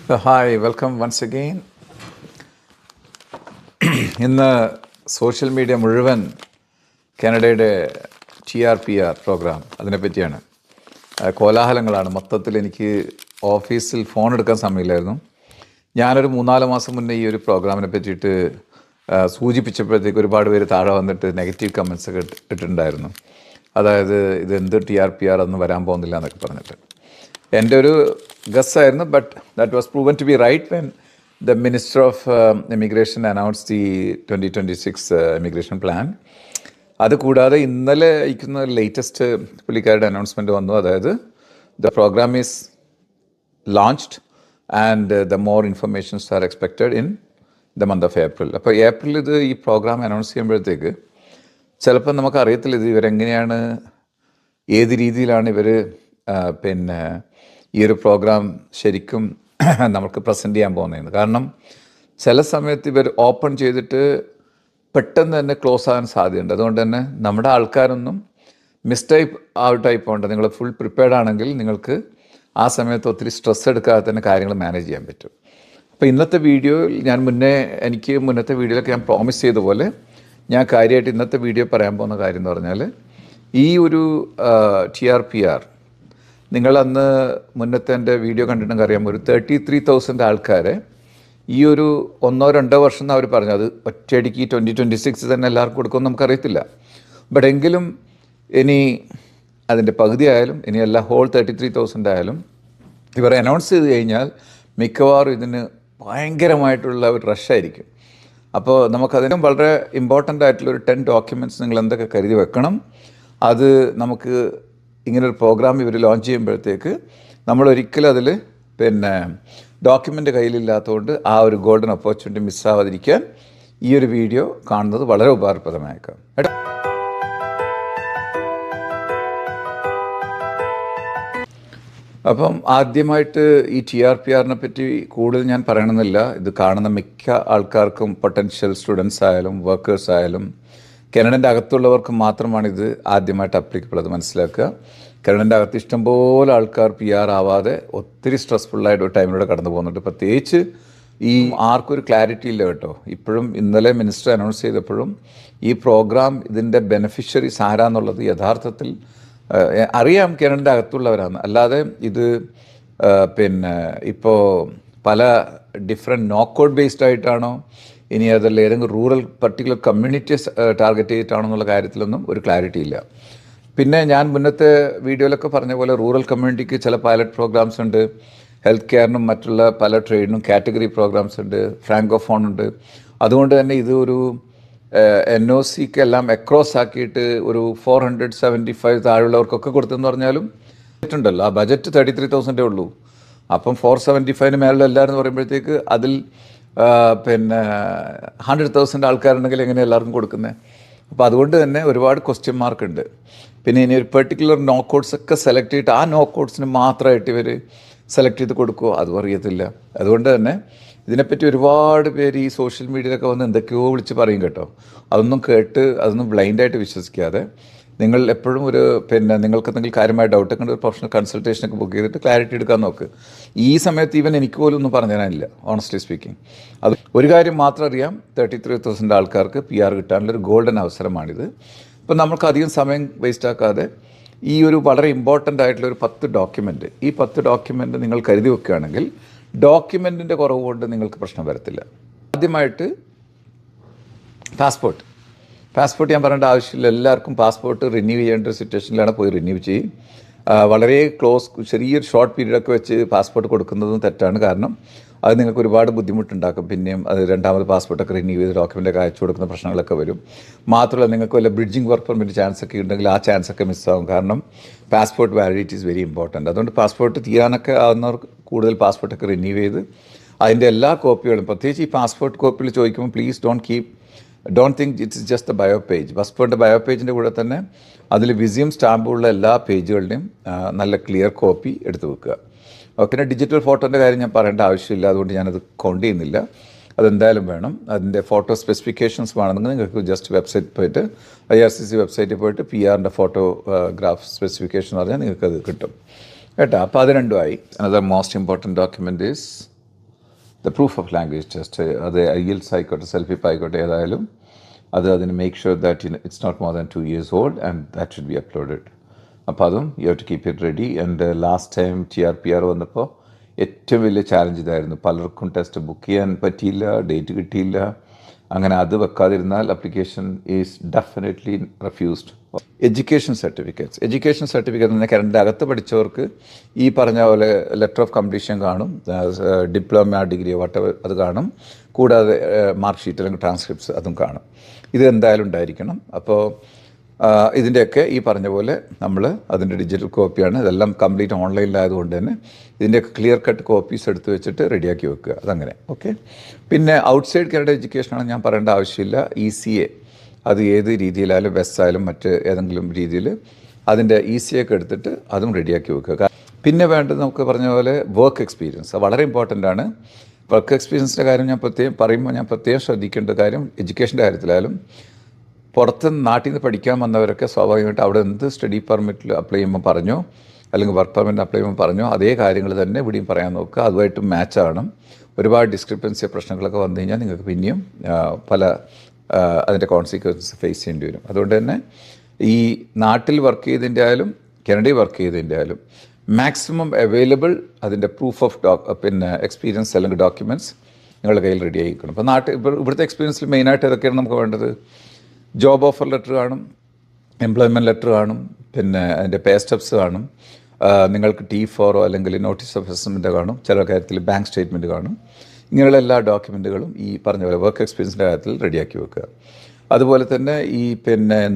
Hi, welcome once again. ഇന്ന് social media മുഴുവൻ കാനഡയുടെ TRPR പ്രോഗ്രാം അതിനെപ്പറ്റിയാണ്. കോലാഹലങ്ങളാണ്. മൊത്തത്തിൽ എനിക്ക് ഓഫീസിൽ ഫോൺ എടുക്കാൻ സമയമില്ലായിരുന്നു. ഞാനൊരു 3-4 മാസം മുന്നേ ഈ ഒരു പ്രോഗ്രാമിനെ പറ്റിയിട്ട് സൂചിപ്പിച്ചപ്പോഴത്തേക്ക് ഒരുപാട് പേര് താഴെ വന്നിട്ട് നെഗറ്റീവ് കമൻസ് ഒക്കെ ഇട്ടിട്ടുണ്ടായിരുന്നു. അതായത് ഇതെന്ത് TRPR ഒന്നും വരാൻ പോകുന്നില്ല എന്നൊക്കെ പറഞ്ഞിട്ട്. എൻ്റെ ഒരു ഗസ്സായിരുന്നു, but that was proven to be right when the Minister of Immigration announced the 2026 immigration plan. അത് കൂടാതെ ഇന്നലെ അയക്കുന്ന ലേറ്റസ്റ്റ് പുള്ളിക്കാരുടെ അനൗൺസ്മെൻറ്റ് വന്നു. അതായത് the program is launched and the more informations are expected in the month of April. അപ്പോൾ April ഈ program announce ചെയ്യുമ്പോഴത്തേക്ക് ചിലപ്പോൾ നമുക്കറിയത്തില്ല ഇത് ഇവരെങ്ങനെയാണ്, ഏത് രീതിയിലാണ് ഇവർ ഈ ഒരു പ്രോഗ്രാം ശരിക്കും നമുക്ക് പ്രസൻറ്റ് ചെയ്യാൻ പോകുന്നതെന്ന്. കാരണം ചില സമയത്ത് ഇവർ ഓപ്പൺ ചെയ്തിട്ട് പെട്ടെന്ന് തന്നെ ക്ലോസ് ആകാൻ സാധ്യതയുണ്ട്. അതുകൊണ്ട് തന്നെ നമ്മുടെ ആൾക്കാരൊന്നും ഔട്ടായി പോകേണ്ട. നിങ്ങൾ ഫുൾ പ്രിപ്പയർഡ് ആണെങ്കിൽ നിങ്ങൾക്ക് ആ സമയത്ത് ഒത്തിരി സ്ട്രെസ് എടുക്കാതെ തന്നെ കാര്യങ്ങൾ മാനേജ് ചെയ്യാൻ പറ്റും. അപ്പോൾ ഇന്നത്തെ വീഡിയോയിൽ എനിക്ക് മുന്നത്തെ വീഡിയോയിലൊക്കെ ഞാൻ പ്രോമിസ് ചെയ്ത പോലെ ഞാൻ കാര്യമായിട്ട് ഇന്നത്തെ വീഡിയോ പറയാൻ പോകുന്ന കാര്യം എന്ന് പറഞ്ഞാൽ ഈ ഒരു TRPR നിങ്ങൾ അന്ന് മുന്നത്തെ എൻ്റെ വീഡിയോ കണ്ടിട്ടുണ്ടെങ്കിൽ അറിയാം, ഒരു 33,000 ആൾക്കാരെ ഈ ഒരു 1-2 വർഷം എന്ന് അവർ പറഞ്ഞു. അത് ഒറ്റയടിക്ക് 2026 തന്നെ എല്ലാവർക്കും കൊടുക്കുമെന്ന് നമുക്കറിയത്തില്ല. ബട്ട് എങ്കിലും ഇനി അതിൻ്റെ പകുതി ആയാലും ഇനി എല്ലാ ഹോൾ 33,000 ആയാലും ഇവർ അനൗൺസ് ചെയ്ത് കഴിഞ്ഞാൽ മിക്കവാറും ഇതിന് ഭയങ്കരമായിട്ടുള്ള ഒരു റഷായിരിക്കും. അപ്പോൾ നമുക്കതിനും വളരെ ഇമ്പോർട്ടൻ്റ് ആയിട്ടുള്ളൊരു 10 ഡോക്യുമെൻറ്റ്സ് നിങ്ങൾ എന്തൊക്കെ കരുതി വെക്കണം. അത് നമുക്ക് ഇങ്ങനൊരു പ്രോഗ്രാം ഇവർ ലോഞ്ച് ചെയ്യുമ്പോഴത്തേക്ക് നമ്മളൊരിക്കലും അതിൽ ഡോക്യുമെൻ്റ് കയ്യിലില്ലാത്തതുകൊണ്ട് ആ ഒരു ഗോൾഡൻ ഓപ്പർച്യൂണിറ്റി മിസ്സാവാതിരിക്കാൻ ഈ ഒരു വീഡിയോ കാണുന്നത് വളരെ ഉപകാരപ്രദമായേക്കാം. അപ്പം ആദ്യമായിട്ട് ഈ TRPRനെ പറ്റി കൂടുതൽ ഞാൻ പറയണമെന്നില്ല. ഇത് കാണുന്ന മിക്ക ആൾക്കാർക്കും പൊട്ടൻഷ്യൽ സ്റ്റുഡൻസ് ആയാലും വർക്കേഴ്സ് ആയാലും കാനഡൻ്റെ അകത്തുള്ളവർക്ക് മാത്രമാണിത് ആദ്യമായിട്ട് അപ്ലിക്കബിൾ. അത് മനസ്സിലാക്കുക. കാനഡൻ്റെ അകത്ത് ഇഷ്ടംപോലെ ആൾക്കാർ PR ആവാതെ ഒത്തിരി സ്ട്രെസ്ഫുള്ളായിട്ട് ഒരു ടൈമിലൂടെ കടന്നു പോകുന്നുണ്ട്. പ്രത്യേകിച്ച് ഈ ആർക്കും ഒരു ക്ലാരിറ്റി ഇല്ല കേട്ടോ. ഇപ്പോഴും ഇന്നലെ മിനിസ്റ്റർ അനൗൺസ് ചെയ്തപ്പോഴും ഈ പ്രോഗ്രാം ഇതിൻ്റെ ബെനിഫിഷ്യറീസ് ആരാന്നുള്ളത് യഥാർത്ഥത്തിൽ അറിയാം, കാനഡൻ്റെ അകത്തുള്ളവരാണ്. അല്ലാതെ ഇത് ഇപ്പോൾ പല ഡിഫറെൻറ്റ് നോക്കൗട്ട് ബേസ്ഡ് ആയിട്ടാണോ ഇനി അതല്ല ഏതെങ്കിലും റൂറൽ പർട്ടിക്കുലർ കമ്മ്യൂണിറ്റീസ് ടാർഗറ്റ് ചെയ്തിട്ടാണോ എന്നുള്ള കാര്യത്തിലൊന്നും ഒരു ക്ലാരിറ്റി ഇല്ല. പിന്നെ ഞാൻ മുന്നത്തെ വീഡിയോയിലൊക്കെ പറഞ്ഞ പോലെ റൂറൽ കമ്മ്യൂണിറ്റിക്ക് ചില പൈലറ്റ് പ്രോഗ്രാംസ് ഉണ്ട്. ഹെൽത്ത് കെയറിനും മറ്റുള്ള പല ട്രേഡിനും കാറ്റഗറി പ്രോഗ്രാംസ് ഉണ്ട്. ഫ്രാങ്കോഫോൺ ഉണ്ട്. അതുകൊണ്ട് തന്നെ ഇത് ഒരു NOCക്ക് എല്ലാം അക്രോസ് ആക്കിയിട്ട് ഒരു 475 താഴെയുള്ളവർക്കൊക്കെ കൊടുത്തെന്ന് പറഞ്ഞാലും ഉണ്ടല്ലോ. ആ ബജറ്റ് 33,000 ഉള്ളൂ. അപ്പം 475 മേലുള്ള എല്ലാവരും പറയുമ്പോഴത്തേക്ക് അതിൽ 100,000 ആൾക്കാരുണ്ടെങ്കിൽ എങ്ങനെ എല്ലാവർക്കും കൊടുക്കുന്നത്? അപ്പോൾ അതുകൊണ്ട് തന്നെ ഒരുപാട് ക്വസ്റ്റ്യൻ മാർക്ക് ഉണ്ട്. പിന്നെ ഇനി ഒരു പെർട്ടിക്കുലർ നോക്കൗട്ട്സ് ഒക്കെ സെലക്ട് ചെയ്തിട്ട് ആ നോക്കൗട്ട്സിന് മാത്രമായിട്ട് ഇവർ സെലക്ട് ചെയ്ത് കൊടുക്കുമോ അതും അറിയത്തില്ല. അതുകൊണ്ട് തന്നെ ഇതിനെപ്പറ്റി ഒരുപാട് പേര് ഈ സോഷ്യൽ മീഡിയയിലൊക്കെ വന്ന് എന്തൊക്കെയോ വിളിച്ച് പറയും കേട്ടോ. അതൊന്നും ബ്ലൈൻഡായിട്ട് വിശ്വസിക്കാതെ നിങ്ങൾ എപ്പോഴും നിങ്ങൾക്ക് എന്തെങ്കിലും കാര്യമായ ഡൗട്ടൊക്കെ ഉണ്ട്, ഒരു പ്രൊഫഷണൽ കൺസൾട്ടേഷനൊക്കെ ബുക്ക് ചെയ്തിട്ട് ക്ലാരിറ്റി എടുക്കാൻ നോക്ക്. ഈ സമയത്ത് എനിക്ക് പോലും ഒന്നും പറഞ്ഞു തരാനില്ല, ഓണസ്റ്റ്ലി സ്പീക്കിംഗ്. അത് ഒരു കാര്യം മാത്രം അറിയാം, 33,000 ആൾക്കാർക്ക് PR കിട്ടാനുള്ളൊരു ഗോൾഡൻ അവസരമാണിത്. ഇപ്പം നമുക്ക് അധികം സമയം വേസ്റ്റ് ആക്കാതെ ഈ ഒരു വളരെ ഇമ്പോർട്ടൻ്റ് ആയിട്ടുള്ള ഒരു 10 ഡോക്യുമെൻറ്റ്, ഈ 10 ഡോക്യുമെൻറ്റ് നിങ്ങൾ കരുതി വെക്കുകയാണെങ്കിൽ ഡോക്യുമെൻറ്റിൻ്റെ കുറവ് കൊണ്ട് നിങ്ങൾക്ക് പ്രശ്നം വരത്തില്ല. ആദ്യമായിട്ട് പാസ്പോർട്ട് ഞാൻ പറയേണ്ട ആവശ്യമില്ല. എല്ലാവർക്കും പാസ്പോർട്ട് റിന്യൂ ചെയ്യേണ്ട ഒരു സിറ്റുവേഷനിലാണ് പോയി റിന്യൂ ചെയ്യും. വളരെ ചെറിയൊരു ഷോർട്ട് പീരീഡൊക്കെ വെച്ച് പാസ്പോർട്ട് കൊടുക്കുന്നതും തെറ്റാണ്. കാരണം അത് നിങ്ങൾക്ക് ഒരുപാട് ബുദ്ധിമുട്ടുണ്ടാക്കും. പിന്നെയും അത് രണ്ടാമത് പാസ്പോർട്ടൊക്കെ റിന്യൂ ചെയ്ത് ഡോക്യുമെൻ്റൊക്കെ അയച്ചു കൊടുക്കുന്ന പ്രശ്നങ്ങളൊക്കെ വരും. മാത്രമല്ല നിങ്ങൾക്ക് വല്ല ബ്രിഡ്ജിങ് വർക്ക് പെർമിറ്റ് ചാൻസൊക്കെ ഉണ്ടെങ്കിൽ ആ ചാൻസൊക്കെ മിസ്സാവും. കാരണം passport validity is very important. അതുകൊണ്ട് പാസ്പോർട്ട് തീരാനൊക്കെ ആവുന്നവർക്ക് കൂടുതൽ പാസ്പോർട്ടൊക്കെ റിന്യൂ ചെയ്ത് അതിൻ്റെ എല്ലാ കോപ്പികളും, പ്രത്യേകിച്ച് ഈ പാസ്പോർട്ട് കോപ്പിയിൽ ചോദിക്കുമ്പോൾ please don't think it's just the bio page. പാസ്പോർട്ടിൻ്റെ ബയോ പേജിൻ്റെ കൂടെ തന്നെ അതിൽ വിസിയം സ്റ്റാമ്പുള്ള എല്ലാ പേജുകളുടെയും നല്ല ക്ലിയർ കോപ്പി എടുത്ത് വെക്കുക. പിന്നെ ഡിജിറ്റൽ ഫോട്ടോൻ്റെ കാര്യം ഞാൻ പറയേണ്ട ആവശ്യമില്ല, അതുകൊണ്ട് ഞാനത് കൗണ്ട് ചെയ്യുന്നില്ല. അതെന്തായാലും വേണം. അതിൻ്റെ ഫോട്ടോ സ്പെസിഫിക്കേഷൻസ് വേണമെങ്കിൽ നിങ്ങൾക്ക് ജസ്റ്റ് വെബ്സൈറ്റ് പോയിട്ട് IRCC വെബ്സൈറ്റിൽ പോയിട്ട് PRൻ്റെ ഫോട്ടോഗ്രാഫ് സ്പെസിഫിക്കേഷൻ പറഞ്ഞാൽ നിങ്ങൾക്കത് കിട്ടും കേട്ടോ. അപ്പോൾ അത് രണ്ടുമായി. Another most important document is the proof of language test, അത് IELTS ആയിക്കോട്ടെ സെൽഫിപ്പ് ആയിക്കോട്ടെ ഏതായാലും അതിന് make sure that it's not more than 2 years old and that should be uploaded. അപ്പോൾ അതും you have to keep it ready. And last time TRPR വന്നപ്പോൾ ഏറ്റവും വലിയ ചാലഞ്ച് ഇതായിരുന്നു. പലർക്കും ടെസ്റ്റ് ബുക്ക് ചെയ്യാൻ പറ്റിയില്ല, ഡേറ്റ് കിട്ടിയില്ല. അങ്ങനെ അത് വെക്കാതിരുന്നാൽ application is definitely refused. Education certificate എന്ന് കറണ്ട് അകത്ത് പഠിച്ചവർക്ക് ഈ പറഞ്ഞ പോലെ ലെറ്റർ ഓഫ് കംപ്ലീഷൻ കാണും, ഡിപ്ലോമ ഡിഗ്രി വട്ടവർ അത് കാണും, കൂടാതെ മാർക്ക് ഷീറ്റ് അല്ലെങ്കിൽ ട്രാൻസ്ക്രിപ്റ്റ്സ് അതും കാണും. ഇത് എന്തായാലും ഉണ്ടായിരിക്കണം. അപ്പോൾ ഇതിൻ്റെയൊക്കെ ഈ പറഞ്ഞ പോലെ നമ്മൾ അതിൻ്റെ ഡിജിറ്റൽ കോപ്പിയാണ്, ഇതെല്ലാം കംപ്ലീറ്റ് ഓൺലൈനിലായതുകൊണ്ട് തന്നെ ഇതിൻ്റെയൊക്കെ ക്ലിയർ കട്ട് കോപ്പീസ് എടുത്ത് വെച്ചിട്ട് റെഡിയാക്കി വെക്കുക. അതങ്ങനെ ഓക്കെ. പിന്നെ ഔട്ട്സൈഡ് കാനഡ എഡ്യൂക്കേഷനാണ് ഞാൻ പറയേണ്ട ആവശ്യമില്ല. ECA അത് ഏത് രീതിയിലായാലും വെസ്റ്റ് ആയാലും മറ്റ് ഏതെങ്കിലും രീതിയിൽ അതിൻ്റെ ECA ഒക്കെ എടുത്തിട്ട് അതും റെഡിയാക്കി വെക്കുക. പിന്നെ വേണ്ടത് നമുക്ക് പറഞ്ഞ പോലെ വർക്ക് എക്സ്പീരിയൻസ് വളരെ ഇമ്പോർട്ടൻ്റ് ആണ്. വർക്ക് എക്സ്പീരിയൻസിൻ്റെ കാര്യം ഞാൻ പ്രത്യേകം ശ്രദ്ധിക്കേണ്ട കാര്യം എഡ്യൂക്കേഷൻ്റെ കാര്യത്തിലായാലും പുറത്ത് നാട്ടിൽ നിന്ന് പഠിക്കാൻ വന്നവരൊക്കെ സ്വാഭാവികമായിട്ട് അവിടെ എന്ത് സ്റ്റഡി പെർമിറ്റിൽ അപ്ലൈ ചെയ്യുമ്പോൾ പറഞ്ഞോ അല്ലെങ്കിൽ വർക്ക് പെർമിറ്റ് അപ്ലൈ ചെയ്യുമ്പോൾ പറഞ്ഞോ അതേ കാര്യങ്ങൾ തന്നെ ഇവിടെയും പറയാൻ നോക്കുക. അതുമായിട്ട് മാച്ച് ആവണം. ഒരുപാട് ഡിസ്ക്രിപ്പൻസി പ്രശ്നങ്ങളൊക്കെ വന്നു കഴിഞ്ഞാൽ നിങ്ങൾക്ക് പിന്നെയും പല അതിൻ്റെ കോൺസിക്വൻസസ് ഫേസ് ചെയ്യേണ്ടി വരും. അതുകൊണ്ട് തന്നെ ഈ നാട്ടിൽ വർക്ക് ചെയ്തതിൻ്റെ ആയാലും കാനഡയിൽ വർക്ക് ചെയ്തതിൻ്റെ ആയാലും മാക്സിമം അവൈലബിൾ അതിൻ്റെ പ്രൂഫ് ഓഫ് എക്സ്പീരിയൻസ് അല്ലെങ്കിൽ ഡോക്യുമെൻറ്റ്സ് നിങ്ങളുടെ കയ്യിൽ റെഡി ആയിരിക്കണം. ഇപ്പോൾ ഇവിടുത്തെ എക്സ്പീരിയൻസിൽ മെയിനായിട്ട് ഏതൊക്കെയാണ് നമുക്ക് വേണ്ടത്? ജോബ് ഓഫർ ലെറ്റർ കാണും, എംപ്ലോയ്മെൻറ്റ് ലെറ്റർ കാണും, പിന്നെ അതിൻ്റെ പേ സ്റ്റെപ്സ് കാണും, നിങ്ങൾക്ക് T4 അല്ലെങ്കിൽ നോട്ടീസ് ഓഫ് അസസ്മെൻറ്റ് കാണും, ചില കാര്യത്തിൽ ബാങ്ക് സ്റ്റേറ്റ്മെൻറ്റ് കാണും. ഇങ്ങനെയുള്ള എല്ലാ ഡോക്യുമെൻറ്റുകളും ഈ പറഞ്ഞ പോലെ വർക്ക് എക്സ്പീരിയൻസിൻ്റെ കാര്യത്തിൽ റെഡിയാക്കി വെക്കുക. അതുപോലെ തന്നെ ഈ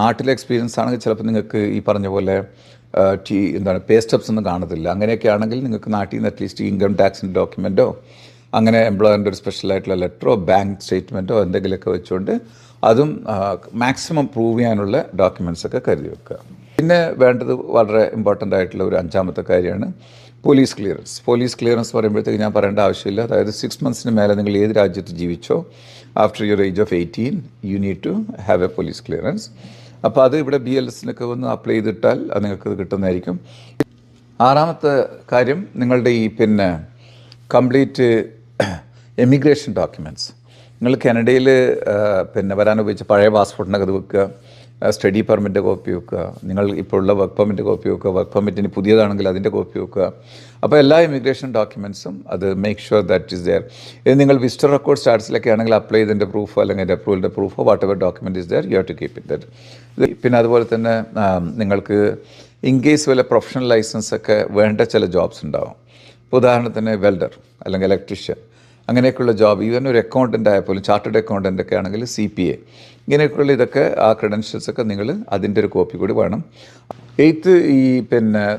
നാട്ടിലെ എക്സ്പീരിയൻസ് ആണെങ്കിൽ ചിലപ്പോൾ നിങ്ങൾക്ക് ഈ പറഞ്ഞ പോലെ പേ സ്റ്റെപ്സ് ഒന്നും കാണത്തില്ല. അങ്ങനെയൊക്കെ ആണെങ്കിൽ നിങ്ങൾക്ക് നാട്ടിൽ നിന്ന് അറ്റ്ലീസ്റ്റ് ഇൻകം ടാക്സിൻ്റെ ഡോക്യുമെൻറ്റോ അങ്ങനെ എംപ്ലോയറിൻ്റെ ഒരു സ്പെഷ്യലായിട്ടുള്ള ലെറ്ററോ ബാങ്ക് സ്റ്റേറ്റ്മെൻറ്റോ എന്തെങ്കിലുമൊക്കെ വെച്ചുകൊണ്ട് അതും മാക്സിമം പ്രൂവ് ചെയ്യാനുള്ള ഡോക്യുമെൻറ്റ്സൊക്കെ കരുതി വെക്കുക. പിന്നെ വേണ്ടത് വളരെ ഇമ്പോർട്ടൻ്റ് ആയിട്ടുള്ള ഒരു 5ാമത്തെ കാര്യമാണ് പോലീസ് ക്ലിയറൻസ് പറയുമ്പോഴത്തേക്ക് ഞാൻ പറയേണ്ട ആവശ്യമില്ല. അതായത് 6 months മേലെ നിങ്ങൾ ഏത് രാജ്യത്ത് ജീവിച്ചോ after your age of 18 you need to have a police clearance. അപ്പോൾ അത് ഇവിടെ BLSനൊക്കെ ഒന്ന് അപ്ലൈ ചെയ്തിട്ടാൽ അത് നിങ്ങൾക്ക് കിട്ടുന്നതായിരിക്കും. 6ാമത്തെ കാര്യം നിങ്ങളുടെ ഈ കംപ്ലീറ്റ് എമിഗ്രേഷൻ ഡോക്യുമെൻറ്റ്സ്. നിങ്ങൾ കാനഡയിൽ വരാൻ ഉപയോഗിച്ച പഴയ പാസ്പോർട്ടിനൊക്കെ അത് വെക്കുക, സ്റ്റഡി പെർമിറ്റ് കോപ്പി വെക്കുക, നിങ്ങൾ ഇപ്പോൾ ഉള്ള വർക്ക് പെർമിറ്റ് കോപ്പി വെക്കുക, വർക്ക് പെർമിറ്റിന് പുതിയതാണെങ്കിൽ അതിൻ്റെ കോപ്പി വെക്കുക. അപ്പോൾ എല്ലാ ഇമിഗ്രേഷൻ ഡോക്യുമെൻറ്റ്സും അത് make sure that is there. ഇത് നിങ്ങൾ വിസിറ്റർ റെക്കോർഡ് സ്റ്റാറ്റസിലൊക്കെ ആണെങ്കിൽ അപ്ലൈ ചെയ്തതിൻ്റെ പ്രൂഫോ അല്ലെങ്കിൽ അതിൻ്റെ അപ്രൂവലിൻ്റെ പ്രൂഫോ whatever document is there you have to keep it that. പിന്നെ അതുപോലെ തന്നെ നിങ്ങൾക്ക് ഇൻ കേസ് വല്ല പ്രൊഫഷണൽ ലൈസൻസൊക്കെ വേണ്ട ചില ജോബ്സ് ഉണ്ടാവും. ഇപ്പോൾ ഉദാഹരണത്തിന് വെൽഡർ അല്ലെങ്കിൽ ഇലക്ട്രീഷ്യൻ അങ്ങനെയൊക്കെയുള്ള ജോബ്, ഈവൻ ഒരു അക്കൗണ്ടൻ്റ് ആയപ്പോലും ചാർട്ടേഡ് അക്കൗണ്ടൻ്റ് ഒക്കെ ആണെങ്കിൽ CPA ഇങ്ങനെയൊക്കെയുള്ള ഇതൊക്കെ ആ ക്രെഡൻഷ്യൽസൊക്കെ നിങ്ങൾ അതിൻ്റെ ഒരു കോപ്പി കൂടി വേണം. 8th ഈ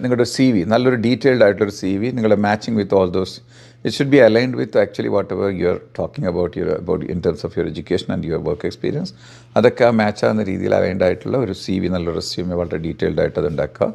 നിങ്ങളുടെ CV നല്ലൊരു ഡീറ്റെയിൽഡ് ആയിട്ടുള്ളൊരു CV നിങ്ങളുടെ matching with all those it should be aligned with actually what ever you are talking about in terms of your education and your work experience. അതൊക്കെ മാച്ച് ആകുന്ന രീതിയിൽ അലൈൻഡ് ആയിട്ടുള്ള ഒരു CV നല്ലൊരു resume വളരെ detailed ആയിട്ട് അത് ഉണ്ടാക്കുക.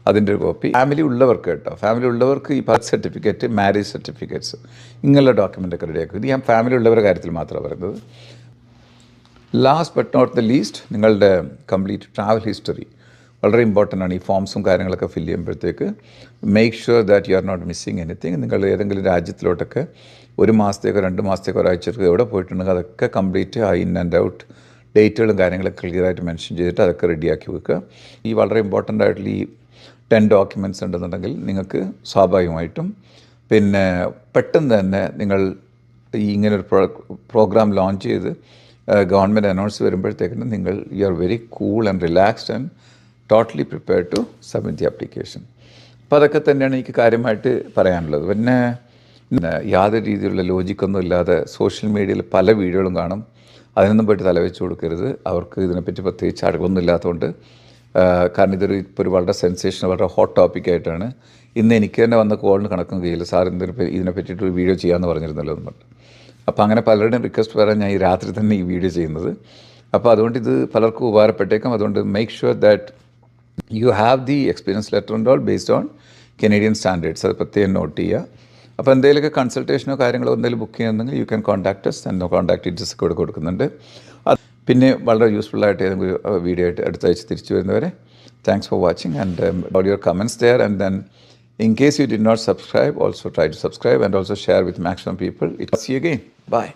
അതിൻ്റെ ഒരു കോപ്പി. ഫാമിലി ഉള്ളവർക്ക് ഈ ബർത്ത് സർട്ടിഫിക്കറ്റ്, മാരേജ് സർട്ടിഫിക്കറ്റ്സ് ഇങ്ങനെയുള്ള ഡോക്യുമെൻ്റൊക്കെ റെഡിയാക്കും. ഇത് ഞാൻ ഫാമിലി ഉള്ളവരുടെ കാര്യത്തിൽ മാത്രമാണ് പറയുന്നത്. Last but not the least നിങ്ങളുടെ കംപ്ലീറ്റ് ട്രാവൽ ഹിസ്റ്ററി വളരെ ഇമ്പോർട്ടൻ്റ് ആണ്. ഈ ഫോംസും കാര്യങ്ങളൊക്കെ ഫില്ല് ചെയ്യുമ്പോഴത്തേക്ക് make sure that you are not missing anything. നിങ്ങൾ ഏതെങ്കിലും രാജ്യത്തിലോട്ടൊക്കെ 1 മാസത്തേക്കോ 2 മാസത്തേക്കോ ഒരാഴ്ചക്കോ എവിടെ പോയിട്ടുണ്ടെങ്കിൽ അതൊക്കെ കംപ്ലീറ്റ് ആ ഇൻ ആൻഡ് ഔട്ട് ഡേറ്റുകളും കാര്യങ്ങളൊക്കെ ക്ലിയറായിട്ട് മെൻഷൻ ചെയ്തിട്ട് അതൊക്കെ റെഡിയാക്കി വെക്കുക. ഈ വളരെ ഇമ്പോർട്ടൻ്റ് ആയിട്ടുള്ള ഈ 10 ഡോക്യുമെൻറ്റ്സ് ഉണ്ടെന്നുണ്ടെങ്കിൽ നിങ്ങൾക്ക് സ്വാഭാവികമായിട്ടും പെട്ടെന്ന് തന്നെ നിങ്ങൾ ഈ ഇങ്ങനൊരു പ്രോഗ്രാം ലോഞ്ച് ചെയ്ത് ഗവൺമെൻറ് അനൗൺസ് വരുമ്പോഴത്തേക്കിനും നിങ്ങൾ you are very cool and relaxed and totally prepared to submit the application. അപ്പോൾ അതൊക്കെ തന്നെയാണ് എനിക്ക് കാര്യമായിട്ട് പറയാനുള്ളത്. പിന്നെ യാതൊരു രീതിയിലുള്ള ലോജിക്കൊന്നും ഇല്ലാതെ സോഷ്യൽ മീഡിയയിൽ പല വീഡിയോകളും കാണും. അതിനൊന്നും പോയിട്ട് തലവെച്ച് കൊടുക്കരുത്. അവർക്ക് ഇതിനെപ്പറ്റി പ്രത്യേകിച്ച് അറിവൊന്നും ഇല്ലാത്തതുകൊണ്ട്. കാരണം ഇപ്പോൾ ഒരു വളരെ സെൻസേഷൻ, വളരെ ഹോട്ട് ടോപ്പിക്കായിട്ടാണ്. ഇന്ന് എനിക്ക് തന്നെ വന്ന കോളിന് കണക്കും കഴിയില്ല, സാർ ഇതിനെ പറ്റിയിട്ടൊരു വീഡിയോ ചെയ്യാമെന്ന് പറഞ്ഞിരുന്നല്ലോ എന്ന് പറഞ്ഞു. അപ്പോൾ അങ്ങനെ പലരുടെയും റിക്വസ്റ്റ് പറയാൻ ഞാൻ ഈ രാത്രി തന്നെ ഈ വീഡിയോ ചെയ്യുന്നത്. അപ്പോൾ അതുകൊണ്ട് ഇത് പലർക്കും ഉപകാരപ്പെട്ടേക്കാം. അതുകൊണ്ട് make sure that you have the experience letter and all based on Canadian standards. അത് പ്രത്യേകം നോട്ട് ചെയ്യുക. അപ്പോൾ എന്തെങ്കിലുമൊക്കെ കൺസൾട്ടേഷനോ കാര്യങ്ങളോ എന്തെങ്കിലും ബുക്ക് ചെയ്യുന്നുണ്ടെങ്കിൽ you can contact us and contact details ഒക്കെ കൊടുക്കുന്നുണ്ട്. പിന്നെ വളരെ യൂസ്ഫുൾ ആയിട്ട് ഏതെങ്കിലും വീഡിയോ ആയിട്ട് അടുത്ത ആഴ്ച തിരിച്ചു വരുന്നവരെ thanks for watching and about your comments there. And then In case you did not subscribe, also try to subscribe and also share with maximum people. See you again. Bye.